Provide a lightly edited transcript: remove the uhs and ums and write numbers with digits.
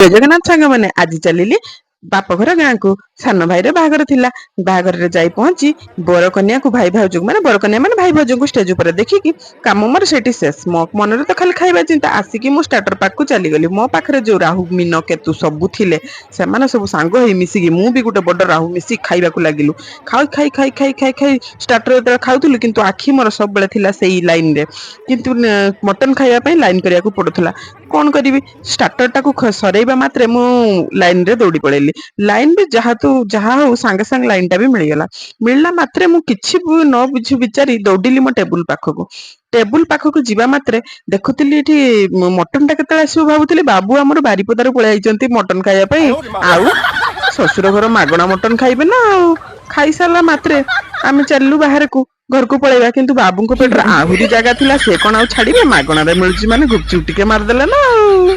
ଜୟ ଜଗନ୍ନାଥ ସାଙ୍ଗମାନେ ଆଜି ଚାଲିଲି ବାପଘର ଗାଁକୁ। ସାନ ଭାଇର ବାହାଘର ଥିଲା। ବାହାଘରରେ ଯାଇ ପହଞ୍ଚି ବର କନ୍ୟାକୁ ଭାଇ ଭାଉଜକୁ ମାନେ ବର କନ୍ୟା ମାନେ ଭାଇ ଭାଉଜଙ୍କୁ ଷ୍ଟେଜ ଉପରେ ଦେଖିକି କାମ ମୋର ସେଠି ଶେଷ। ମୋ ମନରେ ତ ଖାଲି ଖାଇବା ଚିନ୍ତା। ଆସିକି ମୁଁ ଷ୍ଟାର୍ଟର ପାଖକୁ ଚାଲିଗଲି। ମୋ ପାଖରେ ଯୋଉ ରାହୁ ମୀନ କେତୁ ସବୁ ଥିଲେ ସେମାନେ ସବୁ ସାଙ୍ଗ ହେଇ ମିଶିକି ମୁଁ ବି ଗୋଟେ ବଡ ରାହୁ ମିଶିକି ଖାଇବାକୁ ଲାଗିଲୁ। ଖାଇ ଖାଇ ଖାଇ ଖାଇ ଖାଇ ଖାଇ ଷ୍ଟାର୍ଟର ଯେତେବେଳେ ଖାଉଥିଲୁ କିନ୍ତୁ ଆଖି ମୋର ସବୁବେଳେ ଥିଲା ସେଇ ଲାଇନରେ। କିନ୍ତୁ ମଟନ ଖାଇବା ପାଇଁ ଲାଇନ କରିବାକୁ ପଡୁଥିଲା। କଣ କରିବି ଷ୍ଟାର୍ଟର ଟାକୁ ସରେଇବା ମାତ୍ରେ ମୁଁ ଲାଇନରେ ଦୌଡି ପଳେଇଲି। ଲାଇନ ବି ଯାହା ହଉ ସାଙ୍ଗେ ସାଙ୍ଗେ ଲାଇନ ଟା ବି ମିଳିଗଲା। ମିଳିଲା ମାତ୍ରେ ମୁଁ କିଛି ନ ବୁଝି ବିଚାରି ଦୌଡିଲି ମୋ ଟେବୁଲ ପାଖକୁ। ଟେବୁଲ ପାଖକୁ ଯିବା ମାତ୍ରେ ଦେଖୁଥିଲି ଏଠି ମଟନ ଟା କେତେବେଳେ ଆସିବ ଭାବୁଥିଲି ବାବୁ ଆମର ବାରିପଦାରୁ ପଳେଇ ଆଇଛନ୍ତି ମଟନ ଖାଇବା ପାଇଁ। ଆଉ ଶ୍ୱଶୁର ଘର ମାଗଣା ମଟନ ଖାଇବେ ନା ଆଉ। ଖାଇସାରିଲା ମାତ୍ରେ ଆମେ ଚାଲିଲୁ ବାହାରକୁ ଘରକୁ ପଳେଇବା। କିନ୍ତୁ ବାବୁଙ୍କ ପେଟରେ ଆହୁରି ଜାଗା ଥିଲା। ସେ କଣ ଆଉ ଛାଡିବେ? ମାଗଣାରେ ମିଳୁଛି ମାନେ ଗୁପଚୁପ ଟିକେ ମାରିଦେଲେ ନା ଆଉ।